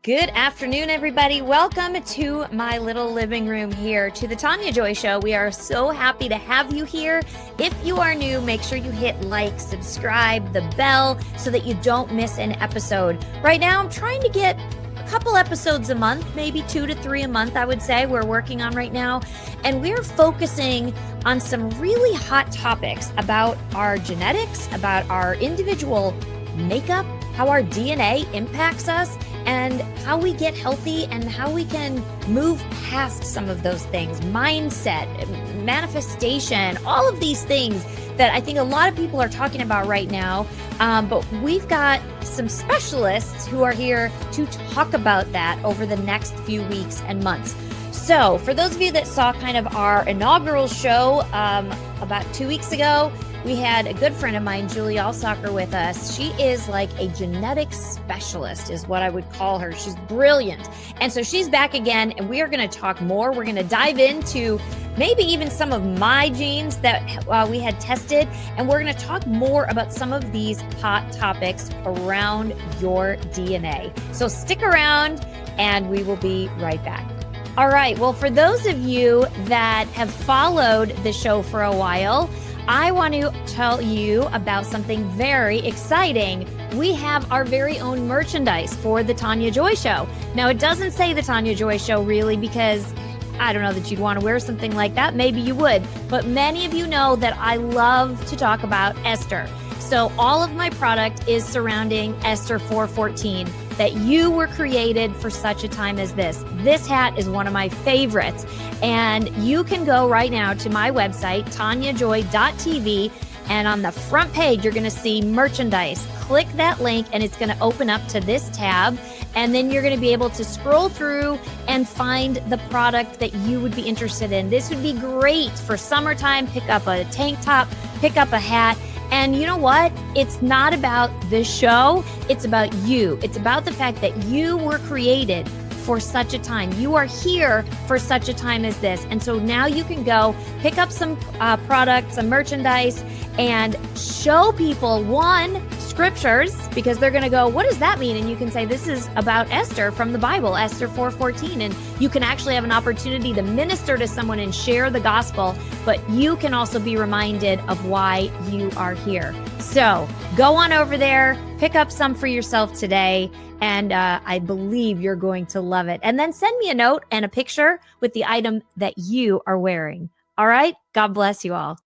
Good afternoon, everybody. Welcome to my little living room here to the Tania Joy Show. We are so happy to have you here. If you are new, make sure you hit like, subscribe, the bell so that you don't miss an episode. Right now, I'm trying to get a couple episodes a month, maybe 2 to 3 a month, I would say, we're working on right now. And we're focusing on some really hot topics about our genetics, about our individual makeup, how our DNA impacts us, and how we get healthy and how we can move past some of those things, mindset, manifestation, all of these things that I think a lot of people are talking about right now. But we've got some specialists who are here to talk about that over the next few weeks and months. So for those of you that saw kind of our inaugural show about 2 weeks ago, we had a good friend of mine, Julie Alsaker, with us. She is like a genetic specialist is what I would call her. She's brilliant. And so she's back again, and we are going to talk more. We're going to dive into maybe even some of my genes that we had tested, and we're going to talk more about some of these hot topics around your DNA. So stick around, and we will be right back. All right. Well, for those of you that have followed the show for a while, I want to tell you about something very exciting. We have our very own merchandise for the Tania Joy Show. Now, it doesn't say the Tania Joy Show really because I don't know that you'd want to wear something like that. Maybe you would. But many of you know that I love to talk about Esther. So all of my product is surrounding Esther 414, that you were created for such a time as this. This hat is one of my favorites. And you can go right now to my website, taniajoy.tv, and on the front page, you're going to see merchandise. Click that link and it's going to open up to this tab. And then you're going to be able to scroll through and find the product that you would be interested in. This would be great for summertime. Pick up a tank top, pick up a hat. And you know what? It's not about this show. It's about you. It's about the fact that you were created for such a time. You are here for such a time as this. And so now you can go pick up some products, some merchandise, and show people, one, scriptures, because they're going to go, what does that mean? And you can say, this is about Esther from the Bible, Esther 4:14. And you can actually have an opportunity to minister to someone and share the gospel, but you can also be reminded of why you are here. So go on over there, pick up some for yourself today, and I believe you're going to love it. And then send me a note and a picture with the item that you are wearing. All right? God bless you all.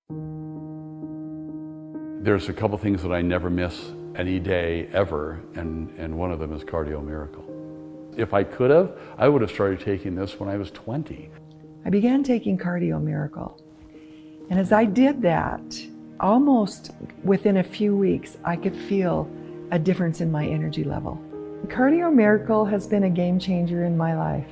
There's a couple things that I never miss any day ever, and one of them is Cardio Miracle. If I could have, I would have started taking this when I was 20. I began taking Cardio Miracle. And as I did that, almost within a few weeks, I could feel a difference in my energy level. Cardio Miracle has been a game changer in my life.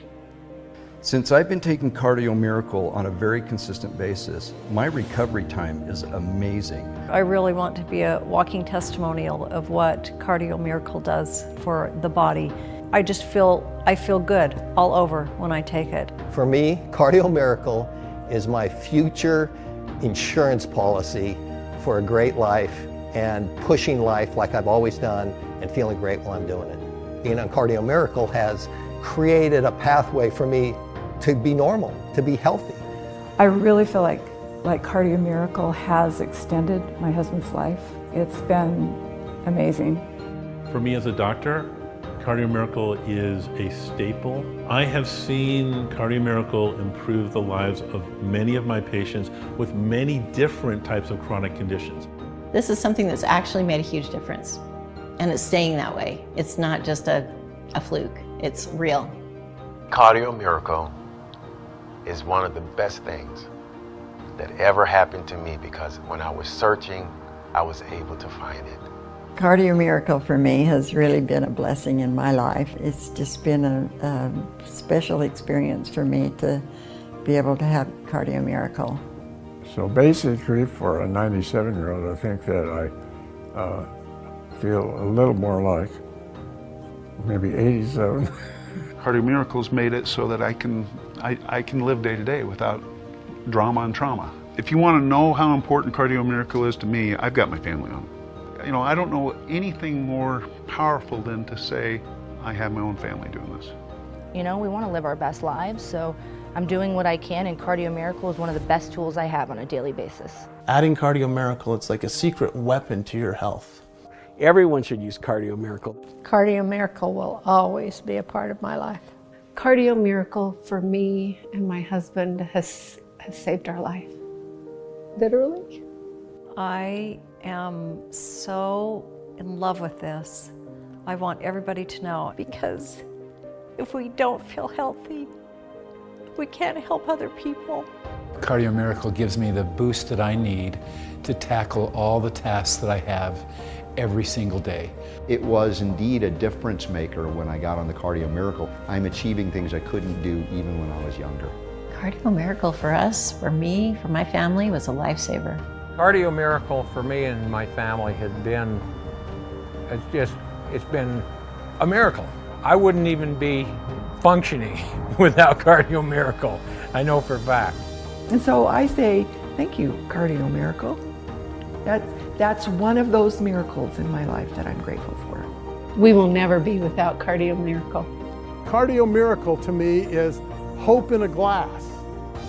Since I've been taking Cardio Miracle on a very consistent basis, my recovery time is amazing. I really want to be a walking testimonial of what Cardio Miracle does for the body. I feel good all over when I take it. For me, Cardio Miracle is my future insurance policy for a great life and pushing life like I've always done and feeling great while I'm doing it. Being on Cardio Miracle has created a pathway for me to be normal, to be healthy. I really feel like Cardio Miracle has extended my husband's life. It's been amazing. For me as a doctor, Cardio Miracle is a staple. I have seen Cardio Miracle improve the lives of many of my patients with many different types of chronic conditions. This is something that's actually made a huge difference, and it's staying that way. It's not just a fluke, it's real. Cardio Miracle is one of the best things that ever happened to me, because when I was searching, I was able to find it. Cardio Miracle for me has really been a blessing in my life. It's just been a special experience for me to be able to have Cardio Miracle. So basically, for a 97-year-old, I think that I feel a little more like maybe 87. Cardio Miracle's made it so that I can live day to day without drama and trauma. If you want to know how important Cardio Miracle is to me, I've got my family on it. You know, I don't know anything more powerful than to say, I have my own family doing this. You know, we want to live our best lives, so I'm doing what I can, and Cardio Miracle is one of the best tools I have on a daily basis. Adding Cardio Miracle, it's like a secret weapon to your health. Everyone should use Cardio Miracle. Cardio Miracle will always be a part of my life. Cardio Miracle for me and my husband has saved our life. Literally. I am so in love with this. I want everybody to know, because if we don't feel healthy, we can't help other people. Cardio Miracle gives me the boost that I need to tackle all the tasks that I have every single day. It was indeed a difference maker when I got on the Cardio Miracle. I'm achieving things I couldn't do even when I was younger. Cardio Miracle for us, for me, for my family, was a lifesaver. Cardio Miracle for me and my family has been, it's been a miracle. I wouldn't even be functioning without Cardio Miracle. I know for a fact. And so I say, thank you, Cardio Miracle. That's one of those miracles in my life that I'm grateful for. We will never be without Cardio Miracle. Cardio Miracle to me is hope in a glass.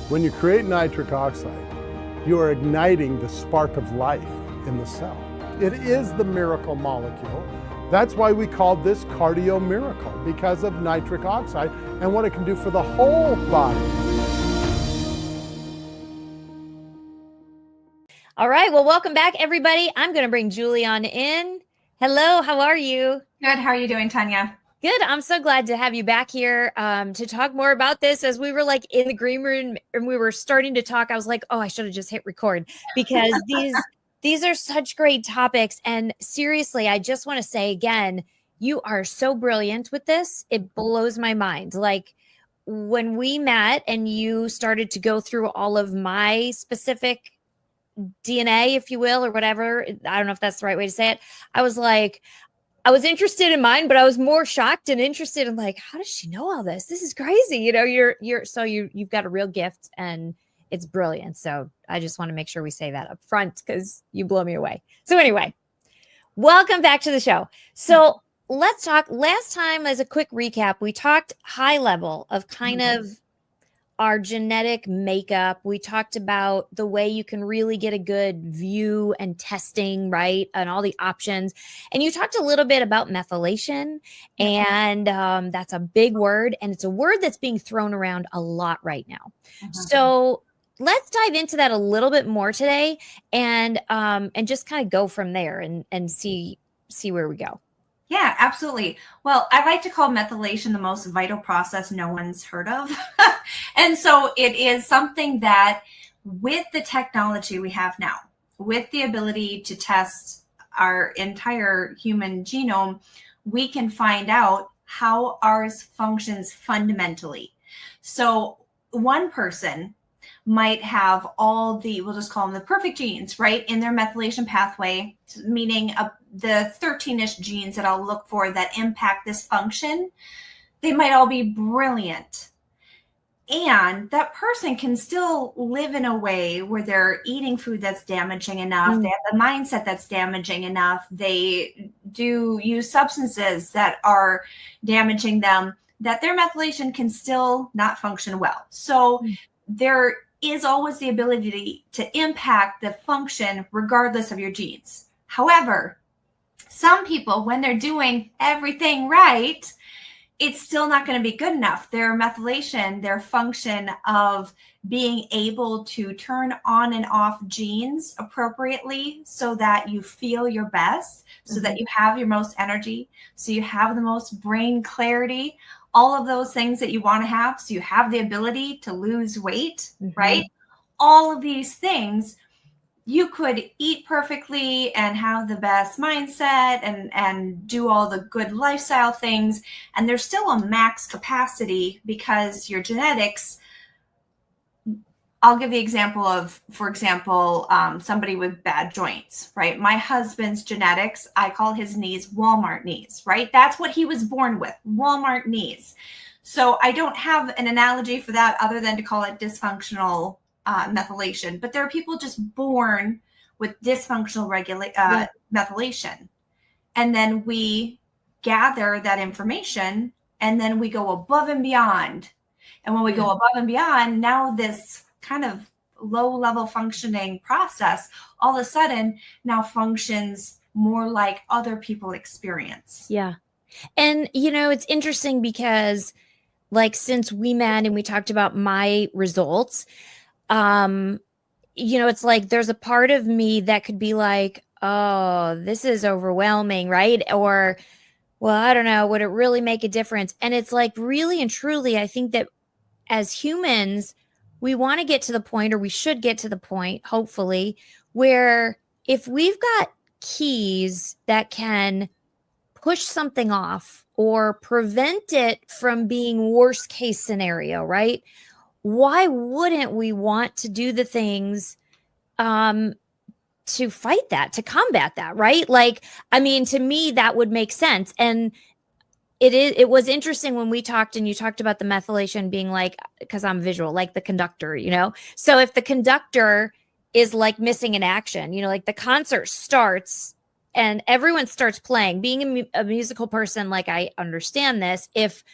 When you create nitric oxide, you are igniting the spark of life in the cell. It is the miracle molecule. That's why we called this Cardio Miracle, because of nitric oxide and what it can do for the whole body. All right, well, welcome back, everybody. I'm going to bring Julie on in. Hello, how are you? Good. How are you doing, Tanya? Good. I'm so glad to have you back here to talk more about this. As we were like in the green room and we were starting to talk, I was like, oh, I should have just hit record, because these are such great topics. And seriously, I just want to say again, you are so brilliant with this. It blows my mind. Like when we met and you started to go through all of my specific DNA, if you will, or whatever, I don't know if that's the right way to say it. I was like, I was interested in mine, but I was more shocked and interested in like, how does she know all this? This is crazy. You know, you've got a real gift and it's brilliant. So I just want to make sure we say that up front, because you blow me away. So anyway, welcome back to the show. So let's talk. Last time, as a quick recap, we talked high level of kind of our genetic makeup. We talked about the way you can really get a good view and testing, right? And all the options. And you talked a little bit about methylation, and that's a big word. And it's a word that's being thrown around a lot right now. So let's dive into that a little bit more today, and just kind of go from there and see where we go. Yeah, absolutely. Well, I like to call methylation the most vital process no one's heard of. And so it is something that, with the technology we have now, with the ability to test our entire human genome, we can find out how ours functions fundamentally. So one person might have all the, we'll just call them the perfect genes, right, in their methylation pathway, meaning the 13-ish genes that I'll look for that impact this function. They might all be brilliant. And that person can still live in a way where they're eating food that's damaging enough. They have a mindset that's damaging enough. They do use substances that are damaging them, that their methylation can still not function well. So there is always the ability to impact the function regardless of your genes. However, some people, when they're doing everything right, it's still not going to be good enough. Their methylation, their function of being able to turn on and off genes appropriately so that you feel your best, so that you have your most energy, so you have the most brain clarity, all of those things that you want to have, so you have the ability to lose weight, right? All of these things, you could eat perfectly and have the best mindset and do all the good lifestyle things, and there's still a max capacity because your genetics. I'll give the example of, for example, somebody with bad joints, right? My husband's genetics, I call his knees Walmart knees, right? That's what he was born with, Walmart knees. So I don't have an analogy for that other than to call it dysfunctional methylation. But there are people just born with dysfunctional methylation. And then we gather that information, and then we go above and beyond. And when we go above and beyond, now this kind of low level functioning process all of a sudden now functions more like other people experience. Yeah. And, it's interesting because, like, since we met and we talked about my results, it's like there's a part of me that could be like, oh, this is overwhelming, right? Or, well, I don't know, would it really make a difference? And it's like, really and truly, I think that as humans, we want to get to the point, or we should get to the point, hopefully, where if we've got keys that can push something off or prevent it from being worst case scenario, right? Why wouldn't we want to do the things to fight that, to combat that, right? Like, I mean, to me, that would make sense. And it was interesting when we talked, and you talked about the methylation being like, because I'm visual, like the conductor, So if the conductor is like missing in action, like the concert starts and everyone starts playing. Being a musical person, like, I understand this. If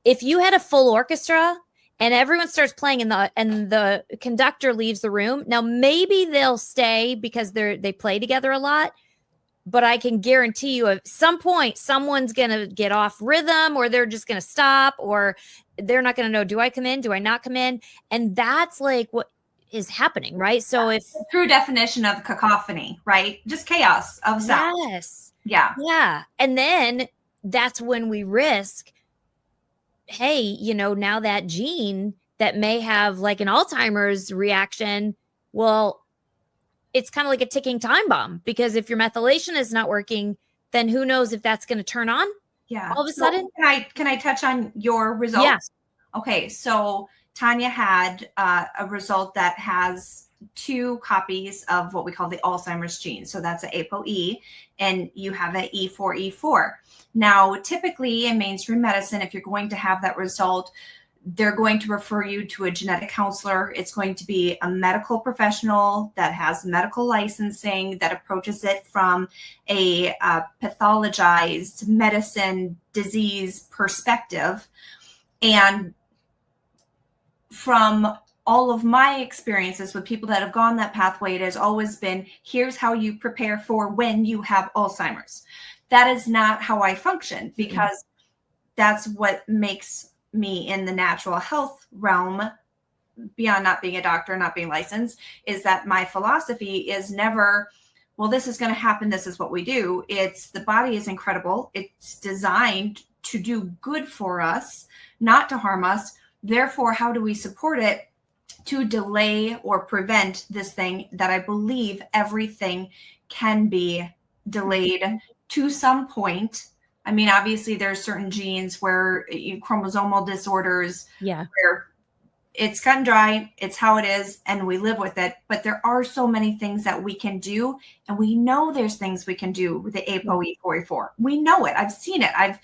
you had a full orchestra and everyone starts playing and the conductor leaves the room, now maybe they'll stay because they play together a lot. But I can guarantee you at some point, someone's going to get off rhythm, or they're just going to stop, or they're not going to know, do I come in? Do I not come in? And that's like what is happening, right? So if the true definition of cacophony, right? Just chaos of sound. Yes. Yeah. Yeah. And then that's when we risk, hey, now that gene that may have like an Alzheimer's reaction, well, it's kind of like a ticking time bomb, because if your methylation is not working, then who knows if that's going to turn on all of a sudden. Can I touch on your results? Yes. Okay. So Tania had a result that has 2 copies of what we call the Alzheimer's gene. So that's an ApoE, and you have an E4E4. Now, typically in mainstream medicine, if you're going to have that result, they're going to refer you to a genetic counselor. It's going to be a medical professional that has medical licensing, that approaches it from a pathologized medicine disease perspective. And from all of my experiences with people that have gone that pathway, it has always been, here's how you prepare for when you have Alzheimer's. That is not how I function, because that's what makes me in the natural health realm, beyond not being a doctor, not being licensed, is that my philosophy is never, well, this is going to happen, this is what we do. It's the body is incredible. It's designed to do good for us, not to harm us. Therefore, how do we support it to delay or prevent this thing that I believe everything can be delayed to some point? I mean, obviously there's certain genes where chromosomal disorders, where it's cut and dry, it's how it is, and we live with it. But there are so many things that we can do, and we know there's things we can do with the ApoE4E4. We know it. I've seen it. I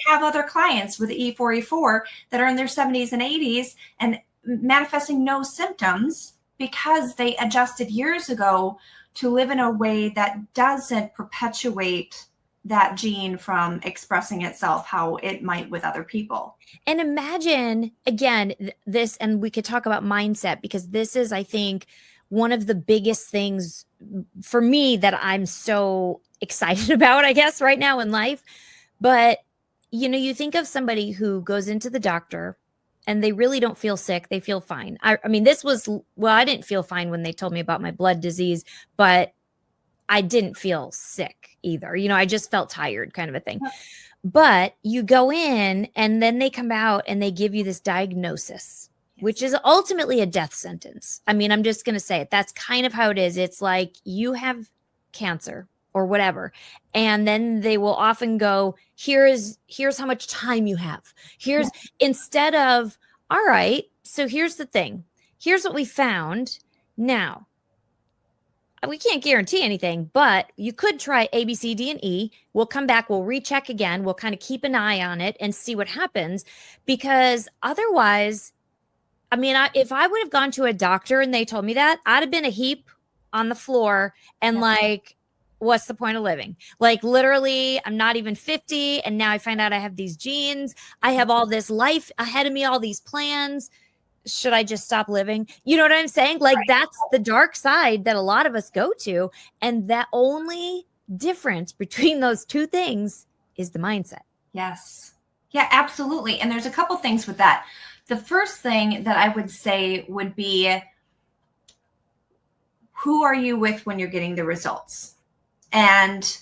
have other clients with the E4E4 that are in their 70s and 80s and manifesting no symptoms because they adjusted years ago to live in a way that doesn't perpetuate that gene from expressing itself how it might with other people. And imagine, again, this, and we could talk about mindset, because this is, I think, one of the biggest things for me that I'm so excited about, I guess, right now in life. But, you think of somebody who goes into the doctor and they really don't feel sick. They feel fine. I mean, I didn't feel fine when they told me about my blood disease, but I didn't feel sick either. I just felt tired, kind of a thing. But you go in and then they come out and they give you this diagnosis, which is ultimately a death sentence. I mean, I'm just going to say it. That's kind of how it is. It's like you have cancer or whatever. And then they will often go, here's how much time you have. Instead of, all right, so here's the thing. Here's what we found. Now, we can't guarantee anything, but you could try A, B, C, D, and E. We'll come back. We'll recheck again. We'll kind of keep an eye on it and see what happens, because otherwise, I mean, if I would have gone to a doctor and they told me that, I'd have been a heap on the floor and like, what's the point of living? Like literally, I'm not even 50. And now I find out I have these genes. I have all this life ahead of me, all these plans. Should I just stop living? You know what I'm saying? Like that's the dark side that a lot of us go to. And that only difference between those two things is the mindset. Yes. Yeah, absolutely. And there's a couple things with that. The first thing that I would say would be, who are you with when you're getting the results? And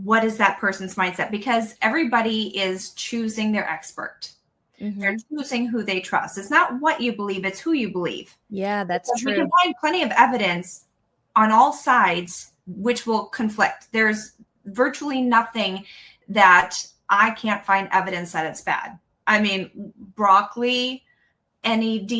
what is that person's mindset? Because everybody is choosing their expert. They're choosing who they trust. It's not what you believe, it's who you believe. Yeah, that's because true. We can find plenty of evidence on all sides which will conflict. There's virtually nothing that I can't find evidence that it's bad. I mean, broccoli, NAD+,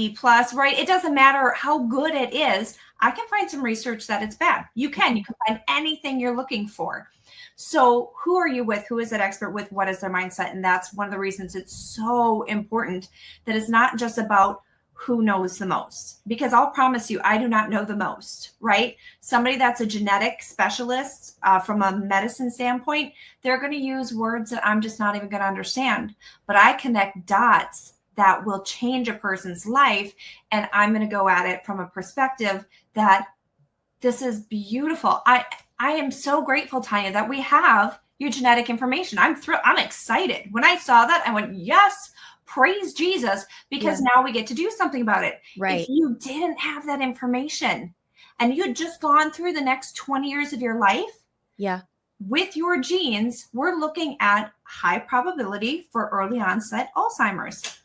right? It doesn't matter how good it is. I can find some research that it's bad. You can find anything you're looking for. So who are you with? Who is that expert with? What is their mindset? And that's one of the reasons it's so important that it's not just about who knows the most, because I'll promise you, I do not know the most, right? Somebody that's a genetic specialist from a medicine standpoint, they're going to use words that I'm just not even going to understand, but I connect dots that will change a person's life. And I'm going to go at it from a perspective that this is beautiful. I am so grateful, Tania, that we have your genetic information. I'm thrilled. I'm excited. When I saw that, I went, yes, praise Jesus, because now we get to do something about it. Right. If you didn't have that information and you had just gone through the next 20 years of your life, with your genes, we're looking at high probability for early onset Alzheimer's.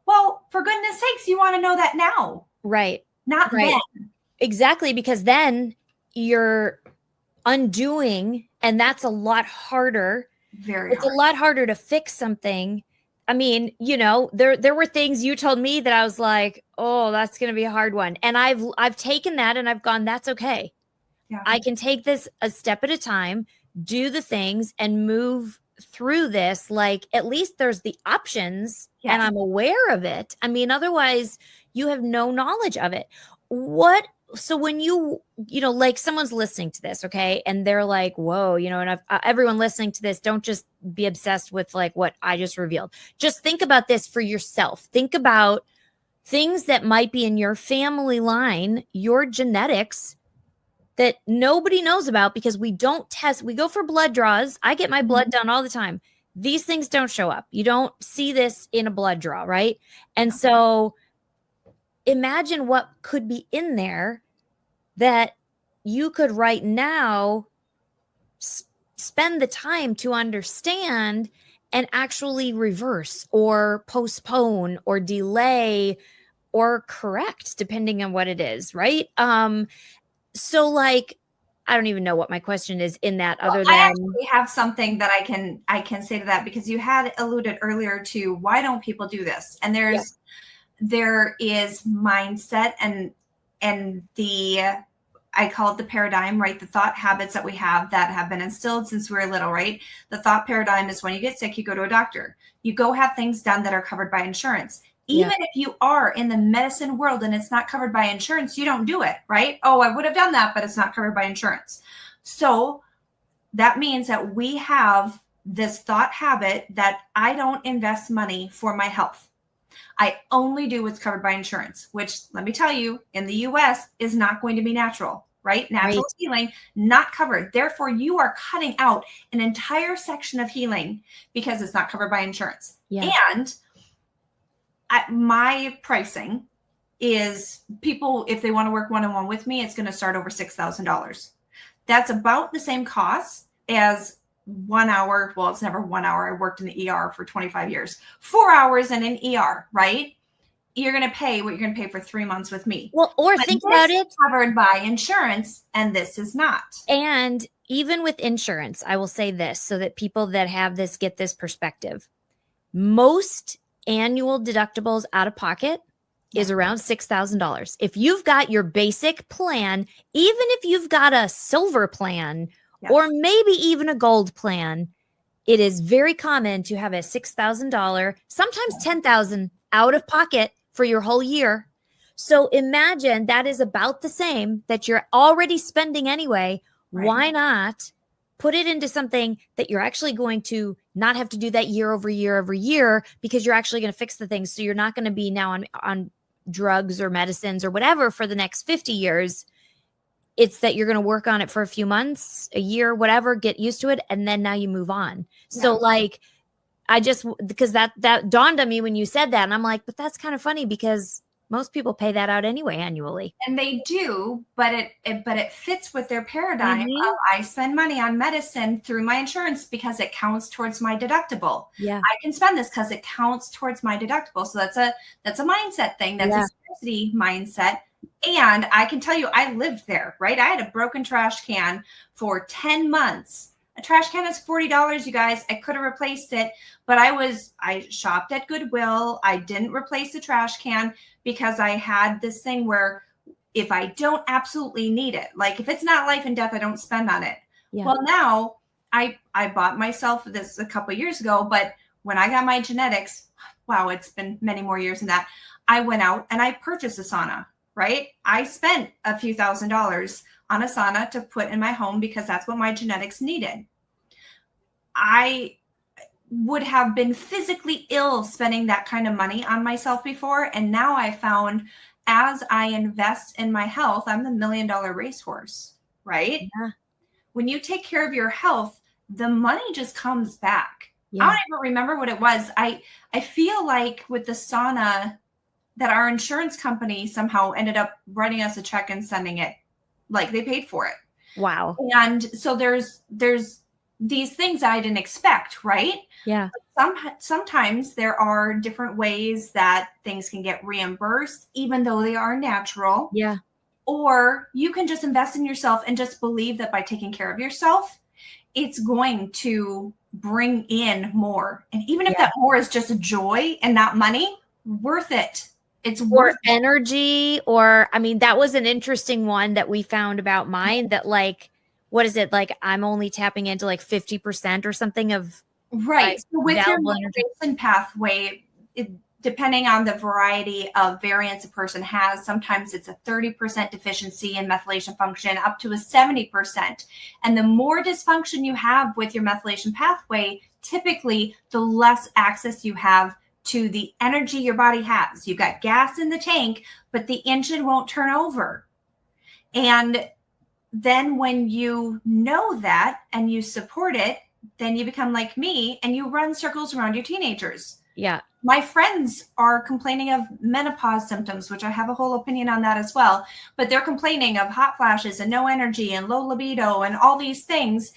Well, for goodness sakes, you want to know that now. Right. Not then. Exactly, because then you're undoing, and that's a lot harder. It's a lot harder to fix something. I mean, you know, there were things you told me that I was like, oh, that's going to be a hard one. And I've taken that and I've gone, that's okay. Yeah. I can take this a step at a time, do the things and move through this. Like at least there's the options and I'm aware of it. I mean, otherwise you have no knowledge of it. So when you know, like someone's listening to this, okay, and they're like, whoa, you know, and everyone listening to this, don't just be obsessed with like what I just revealed. Just think about this for yourself. Think about things that might be in your family line, your genetics that nobody knows about because we don't test. We go for blood draws. I get my blood done all the time. These things don't show up. You don't see this in a blood draw, right? And so imagine what could be in there that you could right now spend the time to understand and actually reverse or postpone or delay or correct, depending on what it is, right? So like, I don't even know what my question is in that other than I actually have something that I can say to that, because you had alluded earlier to why don't people do this? And there is mindset and the, I call it the paradigm, right? The thought habits that we have that have been instilled since we were little, right? The thought paradigm is when you get sick, you go to a doctor. You go have things done that are covered by insurance. Even if you are in the medicine world and it's not covered by insurance, you don't do it, right? Oh, I would have done that, but it's not covered by insurance. So that means that we have this thought habit that I don't invest money for my health. I only do what's covered by insurance, which let me tell you, in the US is not going to be natural, right? Natural healing, not covered. Therefore, you are cutting out an entire section of healing because it's not covered by insurance. And my pricing is people, if they want to work one-on-one with me, it's going to start over $6,000. That's about the same cost as 1 hour. Well, it's never 1 hour. I worked in the ER for 25 years, 4 hours in an ER, right? You're going to pay what you're going to pay for 3 months with me. Well, or but think about it, covered by insurance, and this is not. And even with insurance, I will say this so that people that have this get this perspective. Most annual deductibles out of pocket is around $6,000. If you've got your basic plan, even if you've got a silver plan or maybe even a gold plan, it is very common to have a $6,000, sometimes $10,000 out of pocket for your whole year. So imagine that is about the same that you're already spending anyway. Why not put it into something that you're actually going to not have to do that year over year over year, because you're actually going to fix the things. So you're not going to be now on drugs or medicines or whatever for the next 50 years. It's that you're going to work on it for a few months, a year, whatever, get used to it. And then now you move on. Yeah. So like, because that dawned on me when you said that. And I'm like, but that's kind of funny because most people pay that out anyway annually. And they do, but it fits with their paradigm of I spend money on medicine through my insurance because it counts towards my deductible. Yeah. I can spend this because it counts towards my deductible. So that's a mindset thing. That's a scarcity mindset. And I can tell you, I lived there, right? I had a broken trash can for 10 months. A trash can is $40, you guys. I could have replaced it, but I shopped at Goodwill. I didn't replace the trash can because I had this thing where if I don't absolutely need it, like if it's not life and death, I don't spend on it. Yeah. Well, now I bought myself this a couple of years ago, but when I got my genetics, wow, it's been many more years than that. I went out and I purchased a sauna, right? I spent a few $1,000s on a sauna to put in my home because that's what my genetics needed. I would have been physically ill spending that kind of money on myself before. And now I found as I invest in my health, I'm the $1 million racehorse, right? Yeah. When you take care of your health, the money just comes back. Yeah. I don't even remember what it was. I feel like with the sauna that our insurance company somehow ended up writing us a check and sending it, like they paid for it. Wow. And so there's these things I didn't expect, right? Yeah. Sometimes there are different ways that things can get reimbursed, even though they are natural. Yeah. Or you can just invest in yourself and just believe that by taking care of yourself, it's going to bring in more. And even if that more is just joy and not money, worth it. It's worth energy. Or, I mean, that was an interesting one that we found about mine that like, what is it? Like I'm only tapping into like 50% or something of right. So with your methylation pathway, depending on the variety of variants a person has, sometimes it's a 30% deficiency in methylation function up to a 70%. And the more dysfunction you have with your methylation pathway, typically the less access you have to the energy your body has. You've got gas in the tank, but the engine won't turn over. And then when you know that and you support it, then you become like me and you run circles around your teenagers. Yeah. My friends are complaining of menopause symptoms, which I have a whole opinion on that as well. But they're complaining of hot flashes and no energy and low libido and all these things.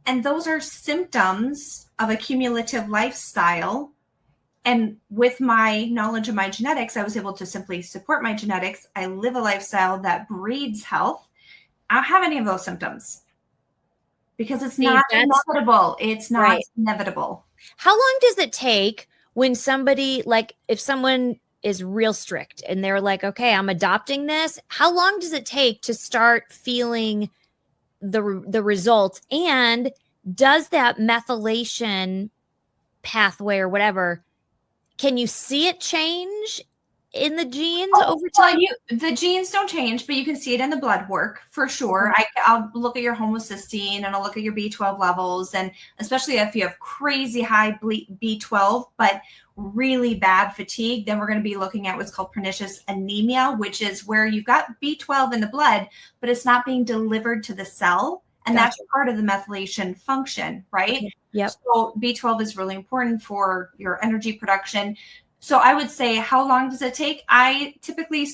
And those are symptoms of a cumulative lifestyle. And with my knowledge of my genetics, I was able to simply support my genetics. I live a lifestyle that breeds health. I don't have any of those symptoms because it's not inevitable. It's not inevitable. How long does it take when somebody, like if someone is real strict and they're like, okay, I'm adopting this. How long does it take to start feeling the results? And does that methylation pathway or whatever, can you see it change in the genes over time? Well, the genes don't change, but you can see it in the blood work for sure. I'll look at your homocysteine and I'll look at your B12 levels. And especially if you have crazy high B12, but really bad fatigue, then we're going to be looking at what's called pernicious anemia, which is where you've got B12 in the blood, but it's not being delivered to the cell. And that's part of the methylation function, right? Yep. So B12 is really important for your energy production. So I would say, how long does it take? I typically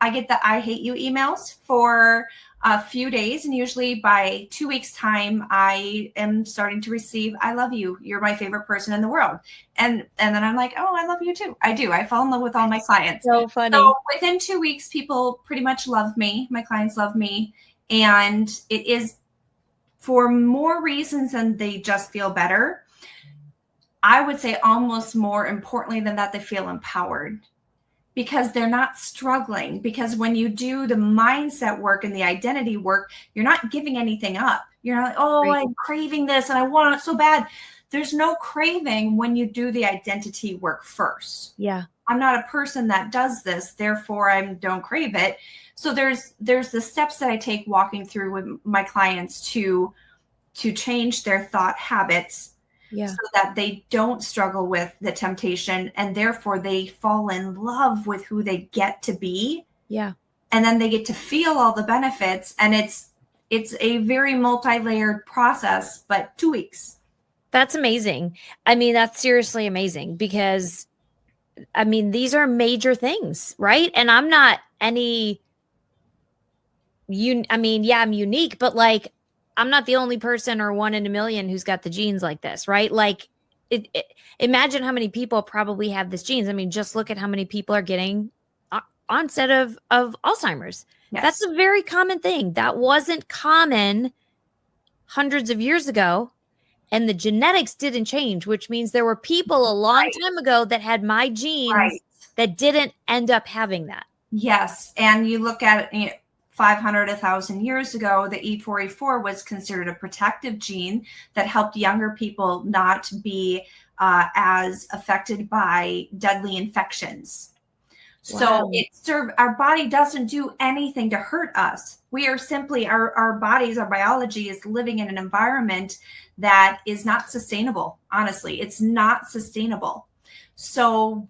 I get the I hate you emails for a few days. And usually by 2 weeks time, I am starting to receive, I love you. You're my favorite person in the world. And then I'm like, oh, I love you too. I do. I fall in love with all my clients. So funny. So within 2 weeks, people pretty much love me. My clients love me. And it is for more reasons than they just feel better. I would say almost more importantly than that, they feel empowered because they're not struggling. Because when you do the mindset work and the identity work, you're not giving anything up. You're not like, oh, I'm craving this and I want it so bad. There's no craving when you do the identity work first. Yeah. I'm not a person that does this, therefore I don't crave it. So there's the steps that I take walking through with my clients to to change their thought habits so that they don't struggle with the temptation, and therefore they fall in love with who they get to be. Yeah. And then they get to feel all the benefits, and it's a very multi-layered process, but 2 weeks. That's amazing. I mean, that's seriously amazing, because I mean, these are major things, right? And I'm not any I mean, yeah, I'm unique, but like, I'm not the only person or one in a million who's got the genes like this, right? Like, imagine how many people probably have this genes. I mean, just look at how many people are getting onset of Alzheimer's. Yes. That's a very common thing. That wasn't common hundreds of years ago. And the genetics didn't change, which means there were people a long time ago that had my genes that didn't end up having that. Yes. And you look at it, 500, 1,000 years ago, the E4A4 was considered a protective gene that helped younger people not be as affected by deadly infections. So our body doesn't do anything to hurt us. We are simply, our bodies, our biology is living in an environment that is not sustainable. Honestly, it's not sustainable. So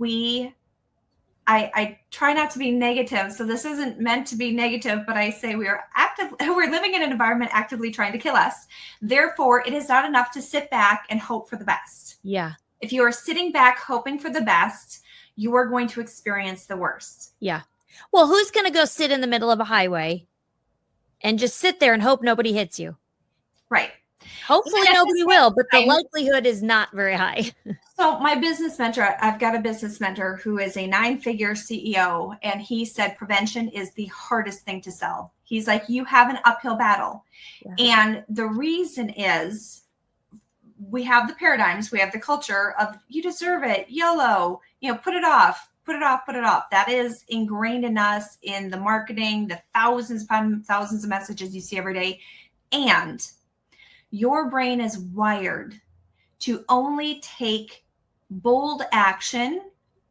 I try not to be negative. So this isn't meant to be negative, but I say we're living in an environment actively trying to kill us. Therefore, it is not enough to sit back and hope for the best. Yeah. If you are sitting back hoping for the best, you are going to experience the worst. Yeah. Well, who's going to go sit in the middle of a highway and just sit there and hope nobody hits you? Right. Hopefully nobody will, but the likelihood is not very high. So my business mentor, I've got a business mentor who is a 9-figure CEO, and he said prevention is the hardest thing to sell. He's like, you have an uphill battle. Yeah. And the reason is we have the paradigms, we have the culture of you deserve it, YOLO, put it off, put it off, put it off. That is ingrained in us in the marketing, the thousands of messages you see every day. And your brain is wired to only take bold action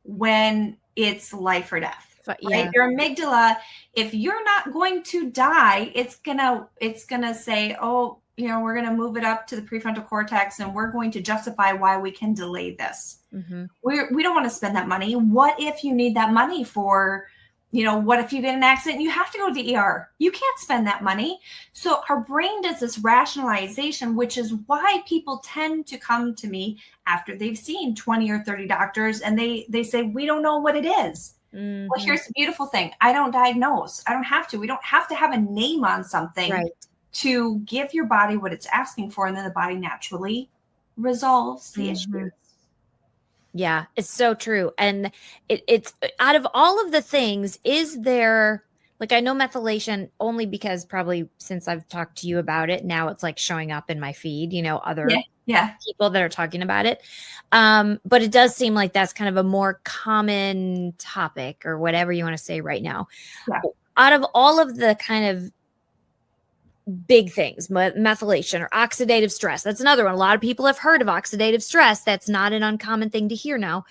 when it's life or death. Yeah. Right? Your amygdala, if you're not going to die, it's gonna say, oh, we're gonna move it up to the prefrontal cortex, and we're going to justify why we can delay this. Mm-hmm. We don't want to spend that money. What if you need that money for, what if you get in an accident? You have to go to the ER. You can't spend that money. So our brain does this rationalization, which is why people tend to come to me after they've seen 20 or 30 doctors, and they say, we don't know what it is. Mm-hmm. Well, here's the beautiful thing. I don't diagnose. I don't have to. We don't have to have a name on something to give your body what it's asking for, and then the body naturally resolves the issues. Yeah, it's so true. And it's out of all of the things, is there, like, I know methylation only because probably since I've talked to you about it, now it's like showing up in my feed, other people that are talking about it. But it does seem like that's kind of a more common topic, or whatever you want to say right now. Yeah. Out of all of the kind of big things, methylation or oxidative stress, that's another one. A lot of people have heard of oxidative stress. That's not an uncommon thing to hear now.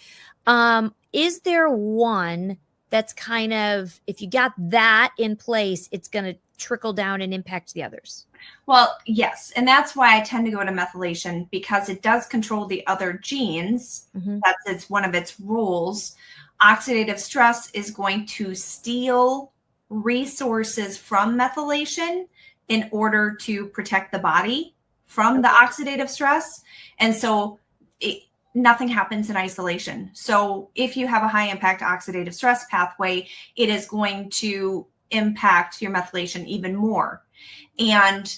Is there one that's kind of, if you got that in place, it's going to trickle down and impact the others? Well, yes. And that's why I tend to go to methylation, because it does control the other genes. Mm-hmm. It's one of its rules. Oxidative stress is going to steal resources from methylation in order to protect the body from the oxidative stress. And so nothing happens in isolation. So if you have a high impact oxidative stress pathway, it is going to impact your methylation even more. And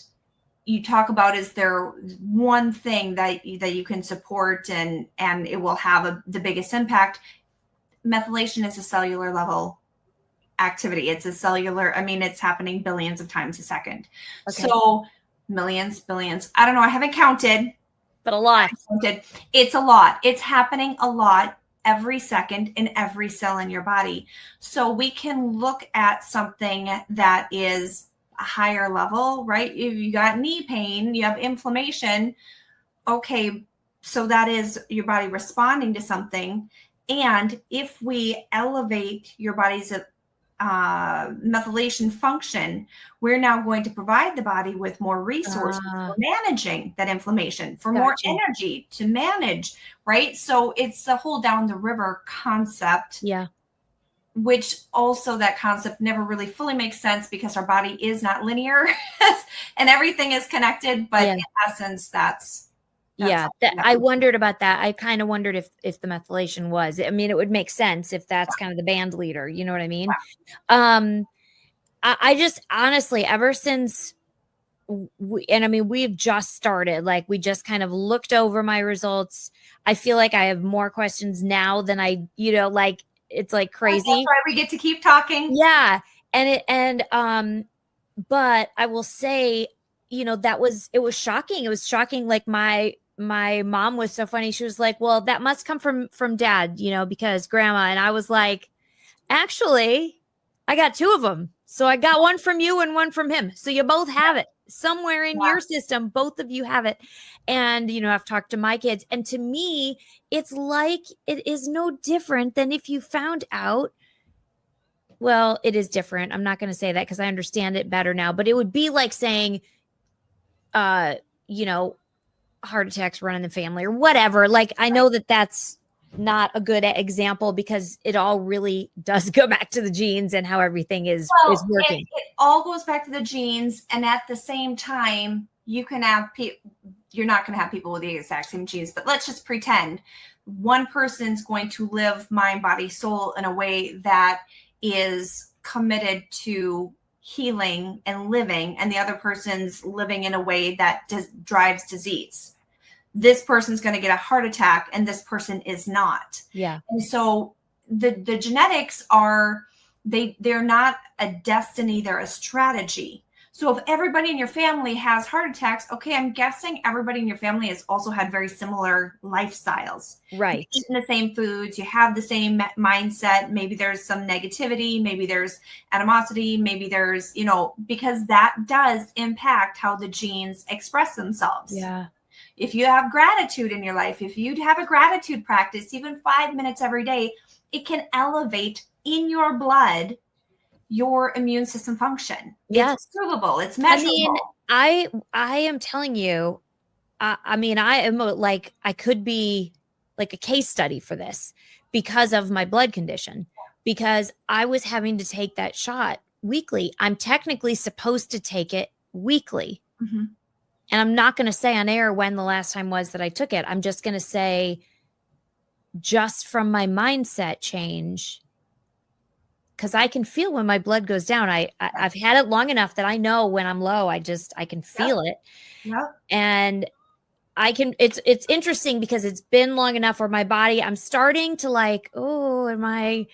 you talk about, is there one thing that you can support and it will have the biggest impact? Methylation is a cellular level activity. It's a cellular, it's happening billions of times a second. Okay. So millions, billions, I don't know, I haven't counted, but a lot. It's a lot. It's happening a lot every second in every cell in your body. So we can look at something that is a higher level, right? If you got knee pain, you have inflammation. Okay, so that is your body responding to something. And if we elevate your body's methylation function, we're now going to provide the body with more resources for managing that inflammation, for more energy to manage, right? So it's the whole down the river concept. Yeah. Which also that concept never really fully makes sense because our body is not linear and everything is connected. But in essence, that's I wondered about that. I kind of wondered if the methylation was. I mean, it would make sense if that's kind of the band leader. You know what I mean? I just honestly, ever since we've just started, like we just kind of looked over my results. I feel like I have more questions now than I, like it's like crazy. That's why we get to keep talking. Yeah. But I will say, it was shocking. It was shocking. Like my mom was so funny. She was like, well, that must come from dad, because grandma. And I was like, actually, I got two of them. So I got one from you and one from him. So you both have it somewhere in your system. Both of you have it. And, I've talked to my kids, and to me, it's like, it is no different than if you found out. Well, it is different. I'm not going to say that because I understand it better now, but it would be like saying, heart attacks run in the family or whatever. Like, I know that that's not a good example because it all really does go back to the genes and how everything is working. It all goes back to the genes. And at the same time, you can have you're not going to have people with the exact same genes, but let's just pretend one person's going to live mind, body, soul in a way that is committed to healing and living, and the other person's living in a way that drives disease. This person's going to get a heart attack and this person is not. Yeah. And so the genetics they're not a destiny, they're a strategy. So if everybody in your family has heart attacks, okay, I'm guessing everybody in your family has also had very similar lifestyles. Right. You're eating the same foods, you have the same mindset. Maybe there's some negativity, maybe there's animosity, maybe there's, because that does impact how the genes express themselves. Yeah. If you have gratitude in your life, if you have a gratitude practice, even 5 minutes every day, it can elevate in your blood your immune system function. Yes. It's provable. It's measurable. I am telling you, I am like, I could be like a case study for this because of my blood condition, because I was having to take that shot weekly. I'm technically supposed to take it weekly. Mm-hmm. And I'm not going to say on air when the last time was that I took it. I'm just going to say, just from my mindset change, because I can feel when my blood goes down. I've had it long enough that I know when I'm low. I can feel it. Yep. And it's interesting because it's been long enough where my body, I'm starting to like, oh, am I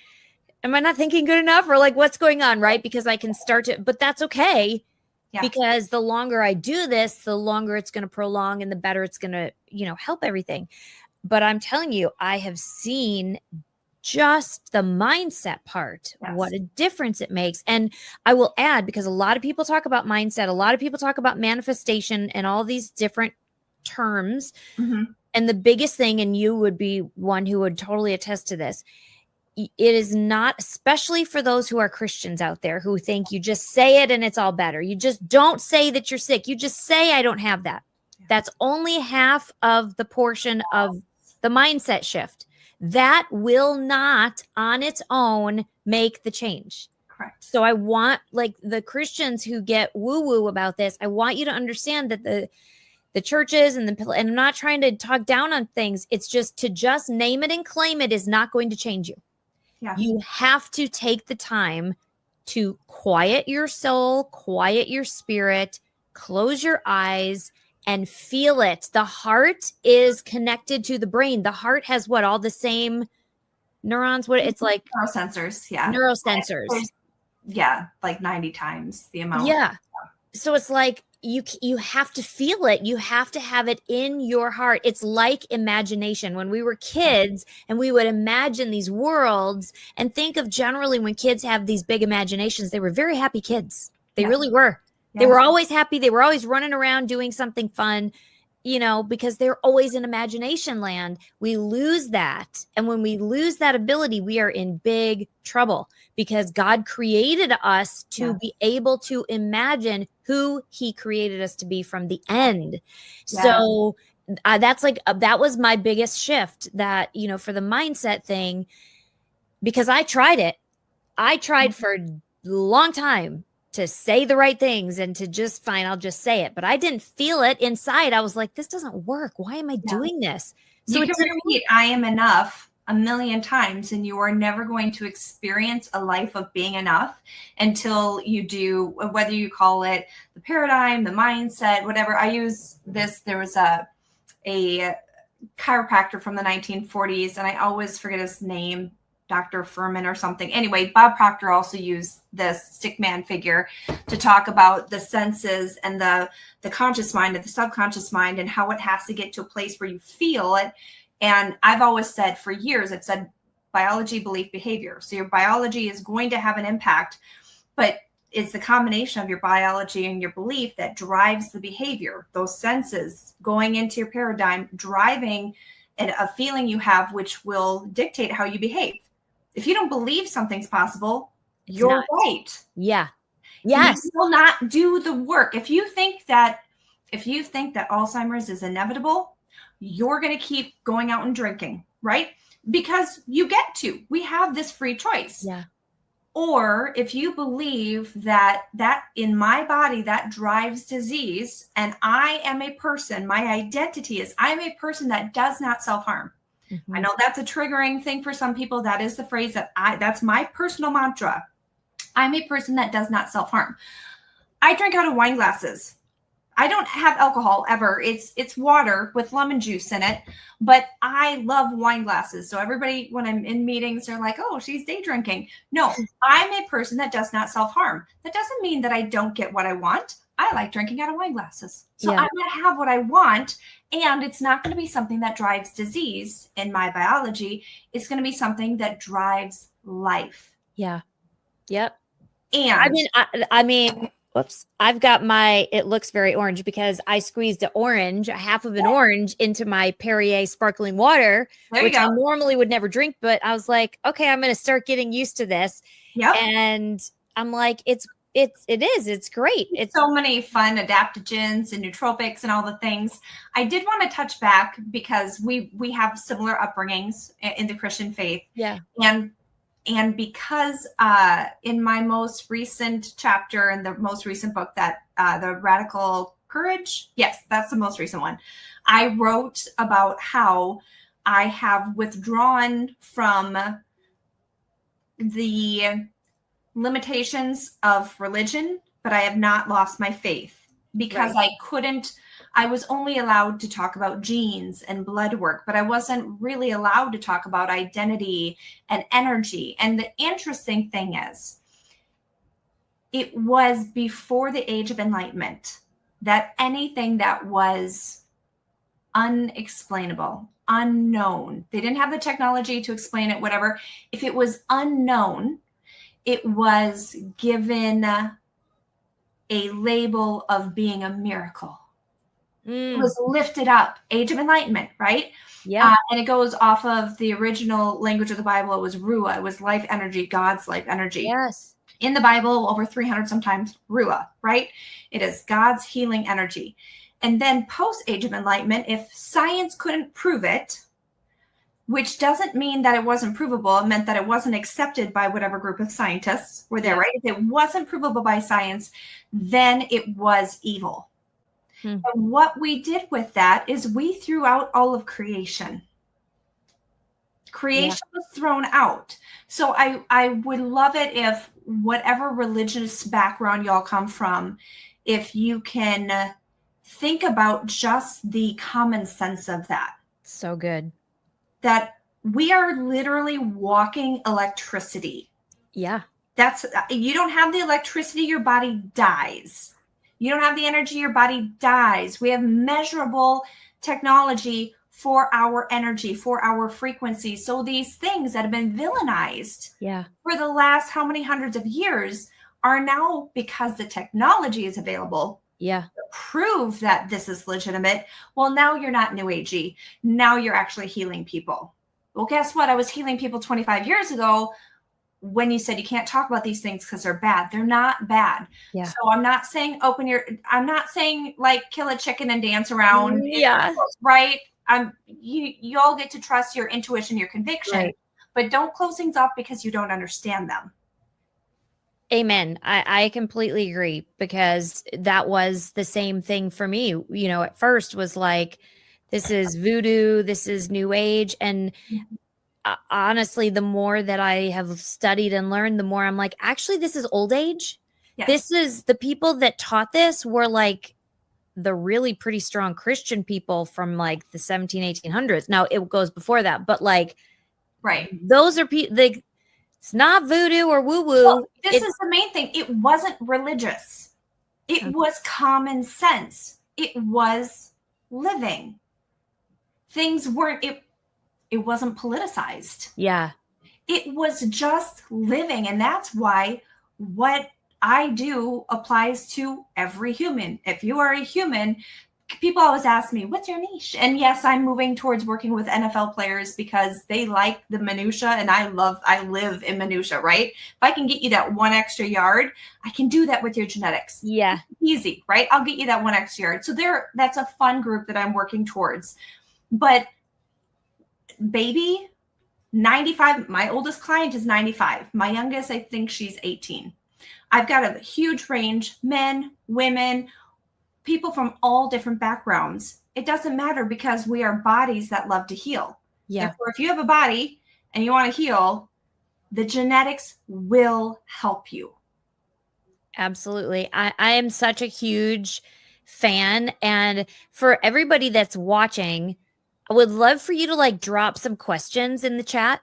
not thinking good enough, or like what's going on? Right. Because I can start to, but that's okay. Yeah. Because the longer I do this, the longer it's going to prolong and the better it's going to, help everything. But I'm telling you, I have seen just the mindset part, what a difference it makes. And I will add, because a lot of people talk about mindset, a lot of people talk about manifestation and all these different terms. Mm-hmm. And the biggest thing, and you would be one who would totally attest to this, it is not, especially for those who are Christians out there who think you just say it and it's all better. You just don't say that you're sick. You just say, I don't have that. That's only half of the portion of the mindset shift. That will not on its own make the change. Correct. So I want, like, the Christians who get woo-woo about this, I want you to understand that the churches and I'm not trying to talk down on things. It's just to just name it and claim it is not going to change you. Yeah. You have to take the time to quiet your soul, quiet your spirit, close your eyes, and feel it. The heart is connected to the brain. The heart has all the same neurons? What it's like neurosensors. Yeah. Neurosensors. Yeah. Like 90 times the amount. Yeah. So it's like, you have to feel it. You have to have it in your heart. It's like imagination. When we were kids and we would imagine these worlds, and think of generally when kids have these big imaginations, they were very happy kids. They really were. They were always happy. They were always running around doing something fun. because they're always in imagination land. We lose that. And when we lose that ability, we are in big trouble, because God created us to be able to imagine who he created us to be from the end. Yeah. So that's that was my biggest shift, that, for the mindset thing, because I tried it. I tried for a long time to say the right things and to just fine, I'll just say it. But I didn't feel it inside. I was like, this doesn't work. Why am I doing this? So you can repeat I am enough a million times, and you are never going to experience a life of being enough until you do, whether you call it the paradigm, the mindset, whatever. I use this. There was a chiropractor from the 1940s, and I always forget his name, Dr. Furman or something. Anyway, Bob Proctor also used this stick man figure to talk about the senses and the conscious mind and the subconscious mind, and how it has to get to a place where you feel it. And I've always said for years, I've said biology, belief, behavior. So your biology is going to have an impact, but it's the combination of your biology and your belief that drives the behavior. Those senses going into your paradigm, driving a feeling you have, which will dictate how you behave. If you don't believe something's possible, you're right. Yeah. Yes. You will not do the work. If you think that Alzheimer's is inevitable, you're going to keep going out and drinking, right? Because you get to. We have this free choice. Yeah. Or if you believe that in my body, that drives disease, and I am a person, my identity is I'm a person that does not self-harm. Mm-hmm. I know that's a triggering thing for some people. That is the phrase that's my personal mantra. I'm a person that does not self-harm. I drink out of wine glasses. I don't have alcohol ever. It's water with lemon juice in it, but I love wine glasses. So everybody, when I'm in meetings, they're like, oh, she's day drinking. No, I'm a person that does not self-harm. That doesn't mean that I don't get what I want. I like drinking out of wine glasses. So I'm going to have what I want, and it's not going to be something that drives disease in my biology. It's going to be something that drives life. Yeah. Yep. And I mean, whoops, I've got it looks very orange because I squeezed half of an orange into my Perrier sparkling water, which I normally would never drink, but I was like, okay, I'm going to start getting used to this. Yep. And I'm like, it's great. It's so many fun adaptogens and nootropics and all the things. I did want to touch back because we have similar upbringings in the Christian faith. Yeah. And because in my most recent chapter in the most recent book, that the Radical Courage, yes, that's the most recent one, I wrote about how I have withdrawn from the limitations of religion, but I have not lost my faith, because I was only allowed to talk about genes and blood work, but I wasn't really allowed to talk about identity and energy. And the interesting thing is, it was before the Age of Enlightenment that anything that was unexplainable, unknown, they didn't have the technology to explain it, whatever. If it was unknown, it was given a label of being a miracle. It was lifted up. Age of Enlightenment, right? Yeah. And it goes off of the original language of the Bible. It was Ruah. It was life energy, God's life energy. Yes. In the Bible, over 300 sometimes, Ruah, right? It is God's healing energy. And then post Age of Enlightenment, if science couldn't prove it, which doesn't mean that it wasn't provable, it meant that it wasn't accepted by whatever group of scientists were there, right? If it wasn't provable by science, then it was evil. And what we did with that is we threw out all of creation. Creation was thrown out. So I would love it if whatever religious background y'all come from, if you can think about just the common sense of that. So good. That we are literally walking electricity. Yeah. You don't have the electricity, your body dies. You don't have the energy, your body dies. We have measurable technology for our energy, for our frequency. So these things that have been villainized for the last how many hundreds of years are now, because the technology is available, Yeah. Prove that this is legitimate. Well, now you're not new agey. Now you're actually healing people. Well, guess what? I was healing people 25 years ago when you said you can't talk about these things because they're bad. They're not bad. Yeah. So I'm not saying I'm not saying like kill a chicken and dance around. Yeah. Right. You all get to trust your intuition, your conviction, Right. but don't close things off because you don't understand them. Amen. I completely agree, because that was the same thing for me. You know, at first was like, this is voodoo, this is new age. And honestly, the more that I have studied and learned, the more I'm like, actually, this is old age. Yes. This is the people that taught this were like the really pretty strong Christian people from like the 1800s. Now it goes before that, but like, right. Those are people like, it's not voodoo or woo woo. Well, this is the main thing. It wasn't religious. It was common sense. It was living. Things weren't, it wasn't politicized. Yeah. It was just living. And that's why what I do applies to every human. If you are a human, people always ask me, what's your niche? And yes, I'm moving towards working with NFL players because they like the minutia, and I live in minutia, right? If I can get you that 1 extra yard, I can do that with your genetics. Yeah. Easy, right? I'll get you that 1 extra yard. So that's a fun group that I'm working towards. But baby, 95, my oldest client is 95. My youngest, I think she's 18. I've got a huge range, men, women, people from all different backgrounds. It doesn't matter because we are bodies that love to heal. Yeah. If you have a body and you want to heal, the genetics will help you. Absolutely. I am such a huge fan. And for everybody that's watching, I would love for you to like drop some questions in the chat,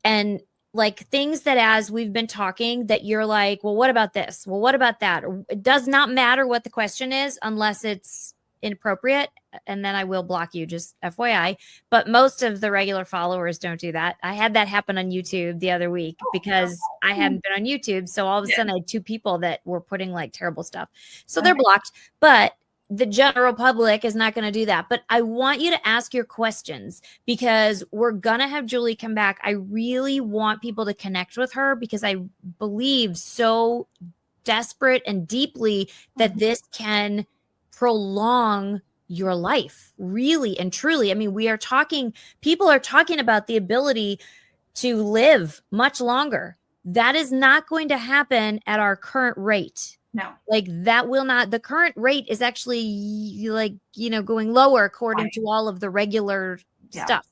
and like things that as we've been talking that you're like, well, what about this? Well, what about that? It does not matter what the question is unless it's inappropriate. And then I will block you, just FYI. But most of the regular followers don't do that. I had that happen on YouTube the other week because I hadn't been on YouTube. So all of a sudden I had 2 people that were putting like terrible stuff. So they're blocked. But the general public is not going to do that. But I want you to ask your questions because we're going to have Julie come back. I really want people to connect with her because I believe so desperate and deeply that this can prolong your life, really and truly. I mean, people are talking about the ability to live much longer. That is not going to happen at our current rate. No. Like that will not, the current rate is actually like, going lower according to all of the regular stuff.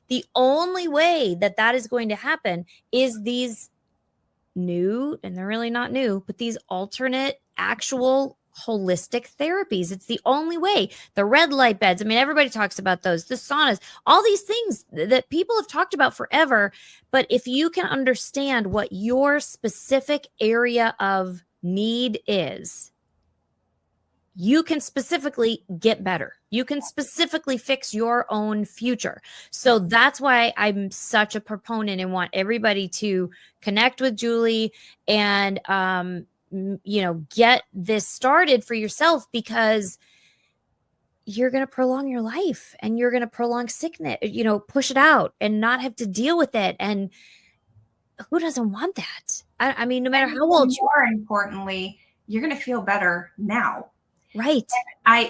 The only way that that is going to happen is these new, and they're really not new, but these alternate actual holistic therapies. It's the only way. The red light beds. I mean, everybody talks about those, the saunas, all these things that people have talked about forever. But if you can understand what your specific area of need is, you can specifically get better. You can specifically fix your own future. So that's why I'm such a proponent and want everybody to connect with Julie and, get this started for yourself, because you're going to prolong your life and you're going to prolong sickness, push it out and not have to deal with it. And who doesn't want that? I mean, no matter how old you are. More importantly, you're going to feel better now. Right.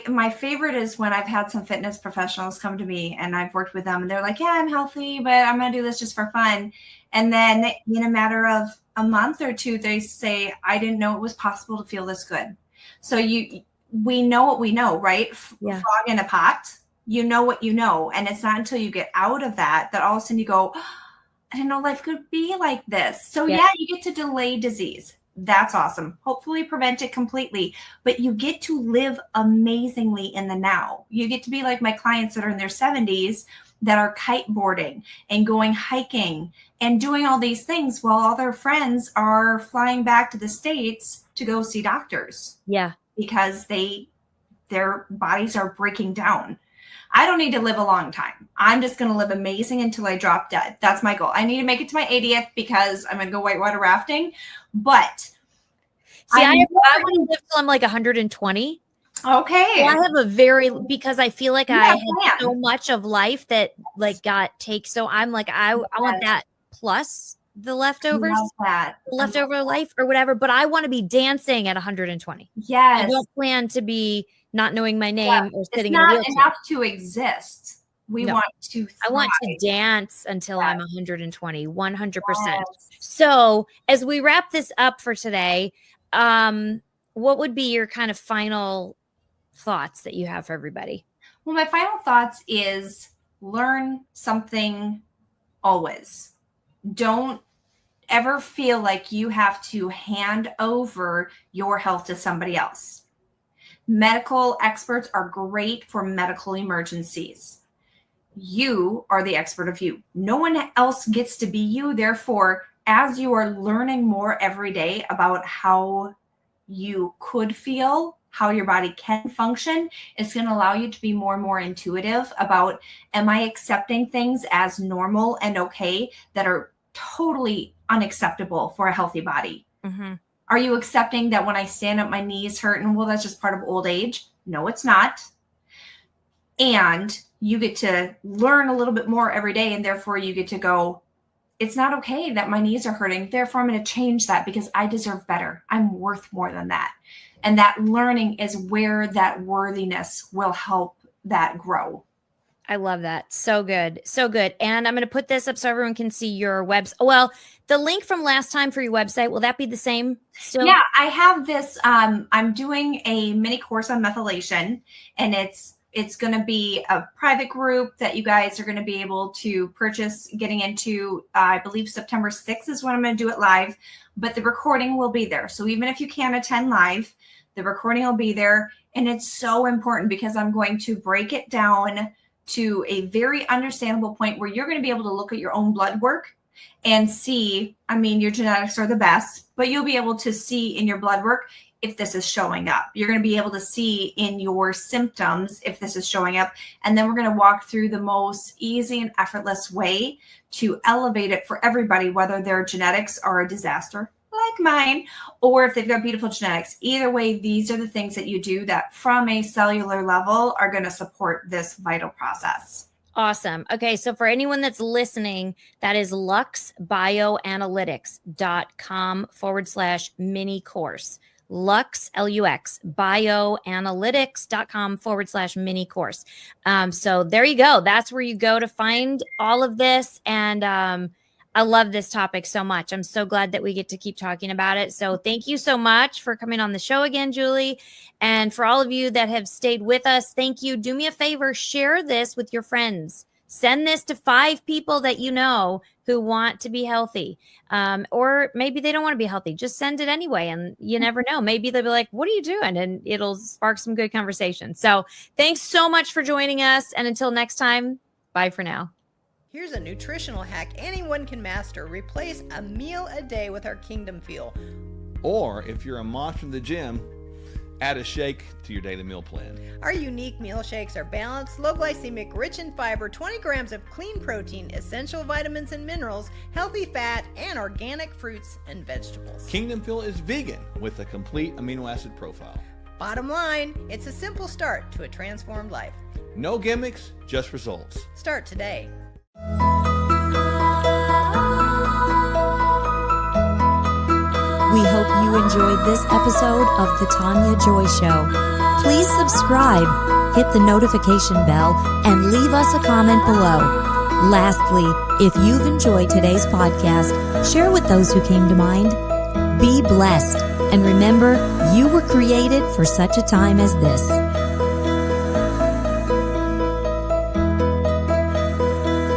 My favorite is when I've had some fitness professionals come to me and I've worked with them and they're like, yeah, I'm healthy, but I'm going to do this just for fun. And then in a matter of a month or 2, they say, I didn't know it was possible to feel this good. So we know what we know, right? Yeah. Frog in a pot, you know what you know. And it's not until you get out of that all of a sudden you go, I didn't know life could be like this. So yeah, you get to delay disease. That's awesome. Hopefully prevent it completely, but you get to live amazingly in the now. You get to be like my clients that are in their 70s that are kiteboarding and going hiking and doing all these things while all their friends are flying back to the States to go see doctors. Yeah. Because their bodies are breaking down. I don't need to live a long time. I'm just going to live amazing until I drop dead. That's my goal. I need to make it to my 80th because I'm going to go whitewater rafting. But see, I want to live till I'm like 120. Okay. Well, I have a very, because I feel like You I have had plans. so much of life that like got take. So I'm like, I want that plus the leftovers, Love that. leftover life or whatever. But I want to be dancing at 120. Yes. I don't plan to be not knowing my name or It's sitting in a not wheelchair. enough to exist. We No. want to thrive. I want to dance until I'm 120, 100%. Yes. So as we wrap this up for today, what would be your kind of final thoughts that you have for everybody? Well, my final thoughts is learn something always. Don't ever feel like you have to hand over your health to somebody else. Medical experts are great for medical emergencies. You are the expert of you. No one else gets to be you. Therefore, as you are learning more every day about how you could feel, how your body can function, it's going to allow you to be more and more intuitive about, am I accepting things as normal and okay that are totally unacceptable for a healthy body? Mm-hmm. Are you accepting that when I stand up, my knees hurt and well, that's just part of old age? No, it's not. And you get to learn a little bit more every day, and therefore you get to go, it's not okay that my knees are hurting. Therefore, I'm going to change that because I deserve better. I'm worth more than that. And that learning is where that worthiness will help that grow. I love that. So good. So good. And I'm going to put this up so everyone can see your website. Well, the link from last time for your website, will that be the same still? Yeah, I have this. I'm doing a mini course on methylation, and it's going to be a private group that you guys are going to be able to purchase getting into, I believe September 6th is when I'm going to do it live, but the recording will be there. So even if you can't attend live, the recording will be there. And it's so important because I'm going to break it down to a very understandable point where you're going to be able to look at your own blood work and see, I mean, your genetics are the best, but you'll be able to see in your blood work if this is showing up. You're going to be able to see in your symptoms if this is showing up. And then we're going to walk through the most easy and effortless way to elevate it for everybody, whether their genetics are a disaster like mine, or if they've got beautiful genetics. Either way, these are the things that you do that from a cellular level are going to support this vital process. Awesome. Okay. So for anyone that's listening, that is luxbioanalytics.com/mini course. Lux, Lux, bioanalytics.com/mini course. So there you go. That's where you go to find all of this. And I love this topic so much. I'm so glad that we get to keep talking about it. So thank you so much for coming on the show again, Julie. And for all of you that have stayed with us, thank you. Do me a favor, share this with your friends. Send this to 5 people that you know who want to be healthy. Or maybe they don't want to be healthy. Just send it anyway. And you never know. Maybe they'll be like, what are you doing? And it'll spark some good conversation. So thanks so much for joining us. And until next time, bye for now. Here's a nutritional hack anyone can master. Replace a meal a day with our Kingdom Fuel. Or if you're a monster in the gym, add a shake to your daily meal plan. Our unique meal shakes are balanced, low glycemic, rich in fiber, 20 grams of clean protein, essential vitamins and minerals, healthy fat, and organic fruits and vegetables. Kingdom Fuel is vegan with a complete amino acid profile. Bottom line, it's a simple start to a transformed life. No gimmicks, just results. Start today. We hope you enjoyed this episode of The Tania Joy Show. Please subscribe, hit the notification bell, and leave us a comment below. Lastly, if you've enjoyed today's podcast, share with those who came to mind. Be blessed, and remember, you were created for such a time as this.